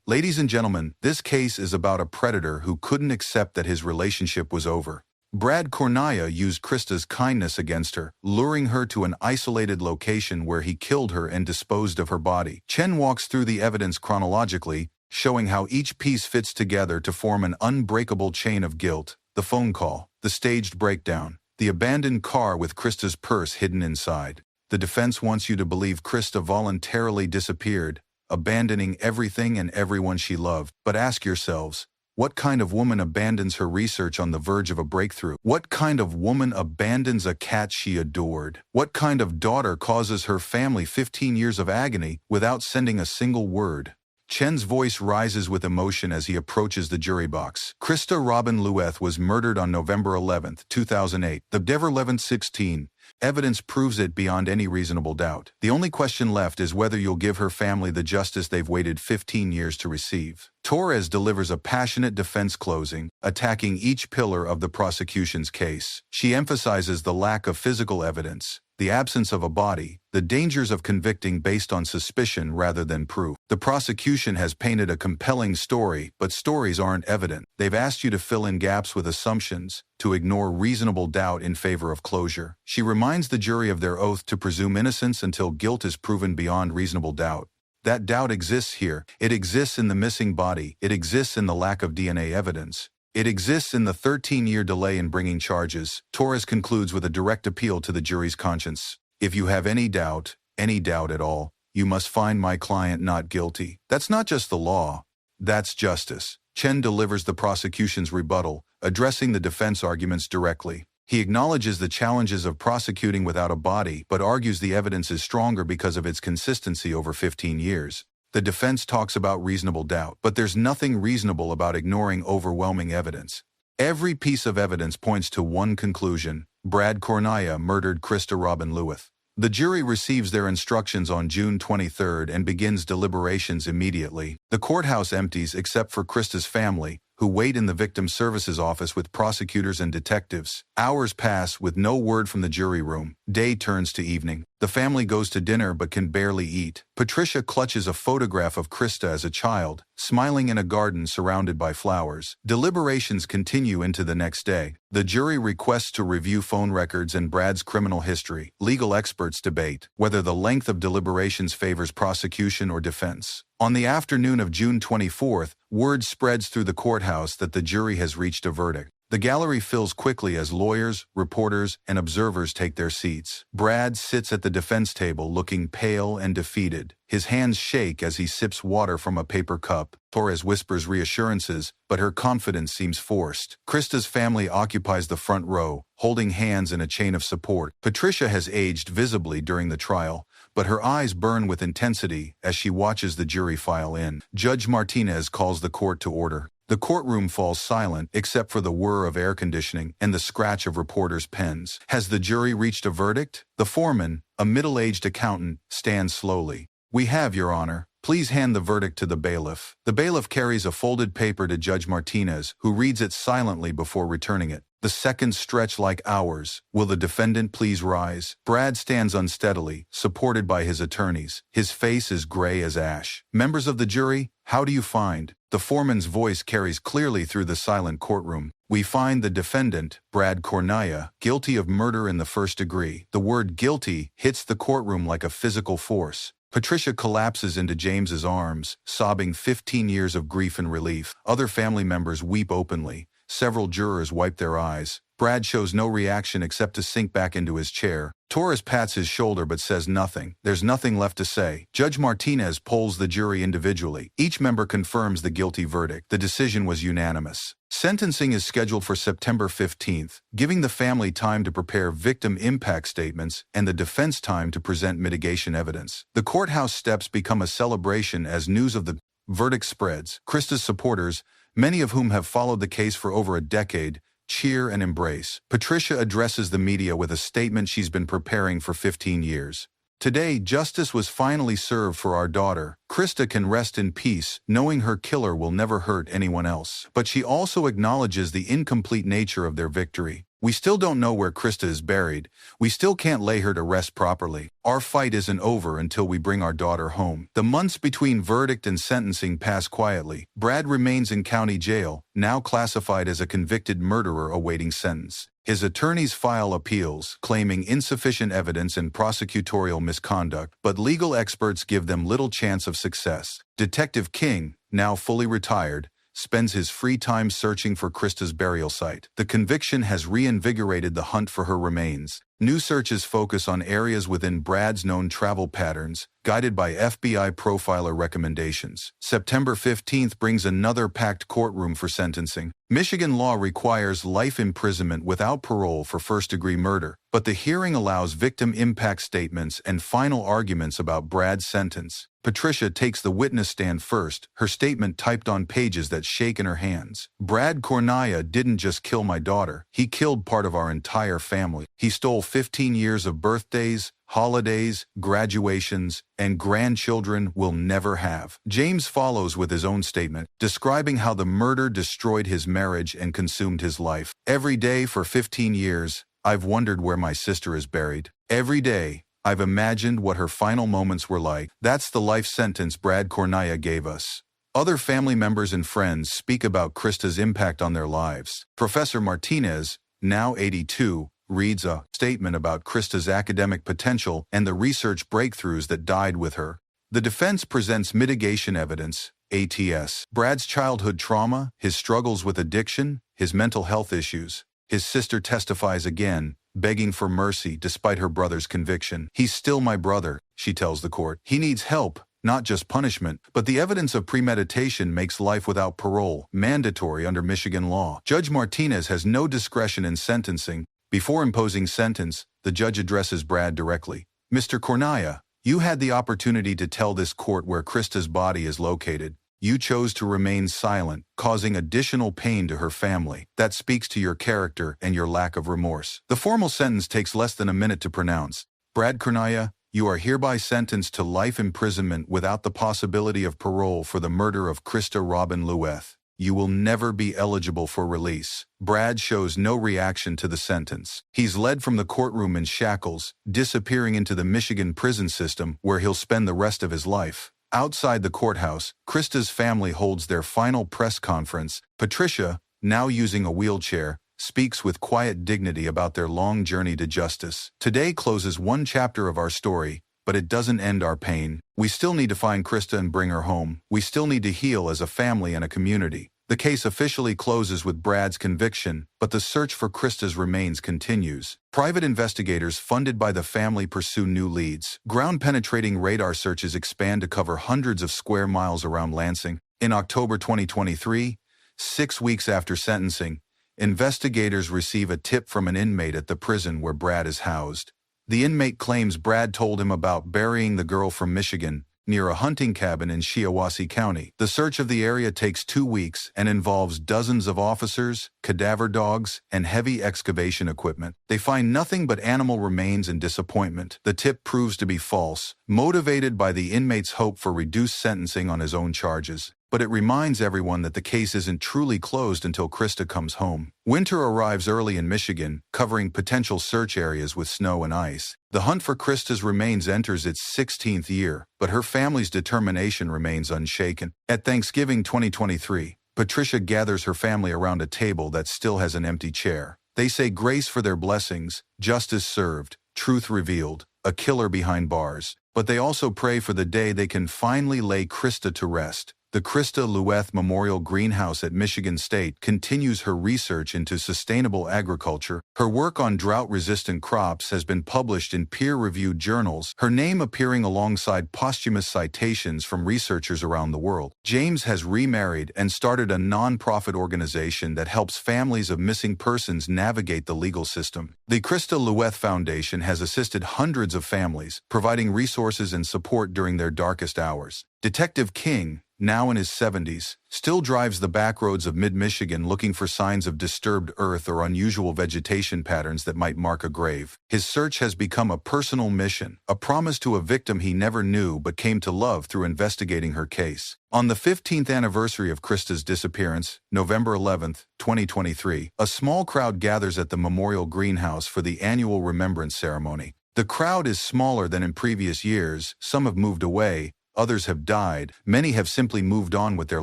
Ladies and gentlemen, this case is about a predator who couldn't accept that his relationship was over. Brad Cornaya used Krista's kindness against her, luring her to an isolated location where he killed her and disposed of her body. Chen walks through the evidence chronologically, showing how each piece fits together to form an unbreakable chain of guilt. The phone call, the staged breakdown, the abandoned car with Krista's purse hidden inside. The defense wants you to believe Krista voluntarily disappeared, abandoning everything and everyone she loved. But ask yourselves, what kind of woman abandons her research on the verge of a breakthrough? What kind of woman abandons a cat she adored? What kind of daughter causes her family 15 years of agony without sending a single word? Chen's voice rises with emotion as he approaches the jury box. Krista Robin Lueth was murdered on November 11, 2008. The Dever 11:16. Evidence proves it beyond any reasonable doubt. The only question left is whether you'll give her family the justice they've waited 15 years to receive. Torres delivers a passionate defense closing, attacking each pillar of the prosecution's case. She emphasizes the lack of physical evidence, the absence of a body, the dangers of convicting based on suspicion rather than proof. The prosecution has painted a compelling story, but stories aren't evident. They've asked you to fill in gaps with assumptions, to ignore reasonable doubt in favor of closure. She reminds the jury of their oath to presume innocence until guilt is proven beyond reasonable doubt. That doubt exists here. It exists in the missing body. It exists in the lack of DNA evidence. It exists in the 13-year delay in bringing charges. Torres concludes with a direct appeal to the jury's conscience. If you have any doubt at all, you must find my client not guilty. That's not just the law. That's justice. Chen delivers the prosecution's rebuttal, addressing the defense arguments directly. He acknowledges the challenges of prosecuting without a body, but argues the evidence is stronger because of its consistency over 15 years. The defense talks about reasonable doubt, but there's nothing reasonable about ignoring overwhelming evidence. Every piece of evidence points to one conclusion: Brad Cornaya murdered Krista Robin Lueth. The jury receives their instructions on June 23 and begins deliberations immediately. The courthouse empties except for Krista's family, who wait in the victim services office with prosecutors and detectives. Hours pass with no word from the jury room. Day turns to evening. The family goes to dinner but can barely eat. Patricia clutches a photograph of Krista as a child, smiling in a garden surrounded by flowers. Deliberations continue into the next day. The jury requests to review phone records and Brad's criminal history. Legal experts debate whether the length of deliberations favors prosecution or defense. On the afternoon of June 24, word spreads through the courthouse that the jury has reached a verdict. The gallery fills quickly as lawyers, reporters, and observers take their seats. Brad sits at the defense table looking pale and defeated. His hands shake as he sips water from a paper cup. Torres whispers reassurances, but her confidence seems forced. Krista's family occupies the front row, holding hands in a chain of support. Patricia has aged visibly during the trial, but her eyes burn with intensity as she watches the jury file in. Judge Martinez calls the court to order. The courtroom falls silent except for the whir of air conditioning and the scratch of reporters' pens. Has the jury reached a verdict? The foreman, a middle-aged accountant, stands slowly. "We have, Your Honor. Please hand the verdict to the bailiff." The bailiff carries a folded paper to Judge Martinez, who reads it silently before returning it. The seconds stretch like hours. "Will the defendant please rise?" Brad stands unsteadily, supported by his attorneys. His face is gray as ash. "Members of the jury, how do you find?" The foreman's voice carries clearly through the silent courtroom. "We find the defendant, Brad Cornaya, guilty of murder in the first degree." The word guilty hits the courtroom like a physical force. Patricia collapses into James's arms, sobbing 15 years of grief and relief. Other family members weep openly. Several jurors wipe their eyes. Brad shows no reaction except to sink back into his chair. Torres pats his shoulder but says nothing. There's nothing left to say. Judge Martinez polls the jury individually. Each member confirms the guilty verdict. The decision was unanimous. Sentencing is scheduled for September 15th, giving the family time to prepare victim impact statements and the defense time to present mitigation evidence. The courthouse steps become a celebration as news of the verdict spreads. Krista's supporters, many of whom have followed the case for over a decade, cheer and embrace. Patricia addresses the media with a statement she's been preparing for 15 years. Today, justice was finally served for our daughter. Krista can rest in peace, knowing her killer will never hurt anyone else. But she also acknowledges the incomplete nature of their victory. We still don't know where Krista is buried. We still can't lay her to rest properly. Our fight isn't over until we bring our daughter home. The months between verdict and sentencing pass quietly. Brad remains in county jail, now classified as a convicted murderer awaiting sentence. His attorneys file appeals, claiming insufficient evidence and prosecutorial misconduct, but legal experts give them little chance of success. Detective King, now fully retired, spends his free time searching for Krista's burial site. The conviction has reinvigorated the hunt for her remains. New searches focus on areas within Brad's known travel patterns, guided by FBI profiler recommendations. September 15th brings another packed courtroom for sentencing. Michigan law requires life imprisonment without parole for first-degree murder, but the hearing allows victim impact statements and final arguments about Brad's sentence. Patricia takes the witness stand first, her statement typed on pages that shake in her hands. Brad Cornaya didn't just kill my daughter, he killed part of our entire family. He stole 15 years of birthdays, holidays, graduations, and grandchildren we'll never have. James follows with his own statement, describing how the murder destroyed his marriage and consumed his life. Every day for 15 years, I've wondered where my sister is buried. Every day, I've imagined what her final moments were like. That's the life sentence Brad Cornaya gave us. Other family members and friends speak about Krista's impact on their lives. Professor Martinez, now 82, reads a statement about Krista's academic potential and the research breakthroughs that died with her. The defense presents mitigation evidence, ATS. Brad's childhood trauma, his struggles with addiction, his mental health issues. His sister testifies again, begging for mercy despite her brother's conviction. He's still my brother, she tells the court. He needs help, not just punishment, but the evidence of premeditation makes life without parole mandatory under Michigan law. Judge Martinez has no discretion in sentencing. Before imposing sentence, the judge addresses Brad directly. Mr. Cornaya, you had the opportunity to tell this court where Krista's body is located. You chose to remain silent, causing additional pain to her family. That speaks to your character and your lack of remorse. The formal sentence takes less than a minute to pronounce. Brad Cornaya, you are hereby sentenced to life imprisonment without the possibility of parole for the murder of Krista Robin Lueth. You will never be eligible for release. Brad shows no reaction to the sentence. He's led from the courtroom in shackles, disappearing into the Michigan prison system where he'll spend the rest of his life. Outside the courthouse, Krista's family holds their final press conference. Patricia, now using a wheelchair, speaks with quiet dignity about their long journey to justice. Today closes one chapter of our story, but it doesn't end our pain. We still need to find Krista and bring her home. We still need to heal as a family and a community. The case officially closes with Brad's conviction, but the search for Krista's remains continues. Private investigators funded by the family pursue new leads. Ground-penetrating radar searches expand to cover hundreds of square miles around Lansing. In October 2023, 6 weeks after sentencing, investigators receive a tip from an inmate at the prison where Brad is housed. The inmate claims Brad told him about burying the girl from Michigan near a hunting cabin in Shiawassee County. The search of the area takes 2 weeks and involves dozens of officers, cadaver dogs, and heavy excavation equipment. They find nothing but animal remains and disappointment. The tip proves to be false, motivated by the inmate's hope for reduced sentencing on his own charges. But it reminds everyone that the case isn't truly closed until Krista comes home. Winter arrives early in Michigan, covering potential search areas with snow and ice. The hunt for Krista's remains enters its 16th year, but her family's determination remains unshaken. At Thanksgiving 2023, Patricia gathers her family around a table that still has an empty chair. They say grace for their blessings, justice served, truth revealed, a killer behind bars. But they also pray for the day they can finally lay Krista to rest. The Krista Lueth Memorial Greenhouse at Michigan State continues her research into sustainable agriculture. Her work on drought-resistant crops has been published in peer-reviewed journals, her name appearing alongside posthumous citations from researchers around the world. James has remarried and started a non-profit organization that helps families of missing persons navigate the legal system. The Krista Lueth Foundation has assisted hundreds of families, providing resources and support during their darkest hours. Detective King, now in his 70s, still drives the backroads of mid-Michigan looking for signs of disturbed earth or unusual vegetation patterns that might mark a grave. His search has become a personal mission, a promise to a victim he never knew but came to love through investigating her case. On the 15th anniversary of Krista's disappearance, November 11, 2023, a small crowd gathers at the Memorial Greenhouse for the annual remembrance ceremony. The crowd is smaller than in previous years, some have moved away, others have died, many have simply moved on with their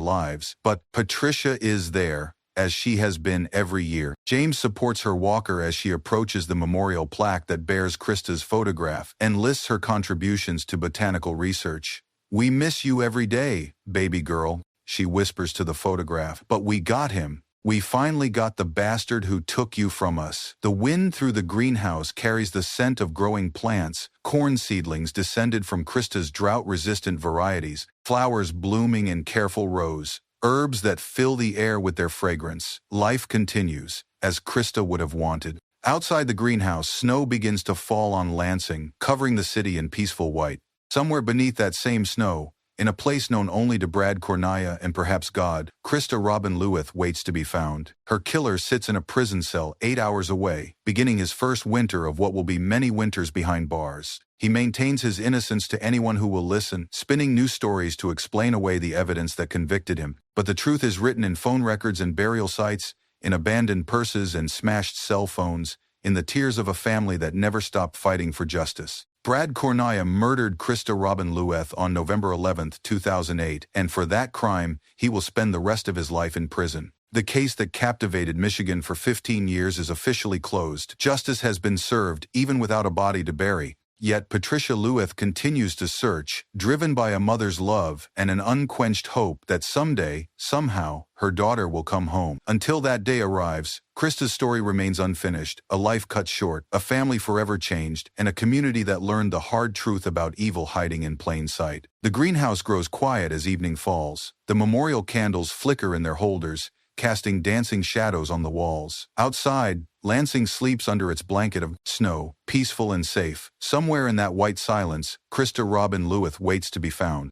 lives, but Patricia is there, as she has been every year. James supports her walker as she approaches the memorial plaque that bears Krista's photograph and lists her contributions to botanical research. "We miss you every day, baby girl," she whispers to the photograph, "but we got him. We finally got the bastard who took you from us." The wind through the greenhouse carries the scent of growing plants, corn seedlings descended from Krista's drought-resistant varieties, flowers blooming in careful rows, herbs that fill the air with their fragrance. Life continues, as Krista would have wanted. Outside the greenhouse, snow begins to fall on Lansing, covering the city in peaceful white. Somewhere beneath that same snow, in a place known only to Brad Cornaya and perhaps God, Krista Robin Lueth waits to be found. Her killer sits in a prison cell 8 hours away, beginning his first winter of what will be many winters behind bars. He maintains his innocence to anyone who will listen, spinning new stories to explain away the evidence that convicted him. But the truth is written in phone records and burial sites, in abandoned purses and smashed cell phones, in the tears of a family that never stopped fighting for justice. Brad Cornaya murdered Krista Robin Lueth on November 11, 2008, and for that crime, he will spend the rest of his life in prison. The case that captivated Michigan for 15 years is officially closed. Justice has been served, even without a body to bury. Yet Patricia Lueth continues to search, driven by a mother's love and an unquenched hope that someday, somehow, her daughter will come home. Until that day arrives, Krista's story remains unfinished, a life cut short, a family forever changed, and a community that learned the hard truth about evil hiding in plain sight. The greenhouse grows quiet as evening falls. The memorial candles flicker in their holders, casting dancing shadows on the walls. Outside, Lansing sleeps under its blanket of snow, peaceful and safe. Somewhere in that white silence, Krista Robin Lueth waits to be found.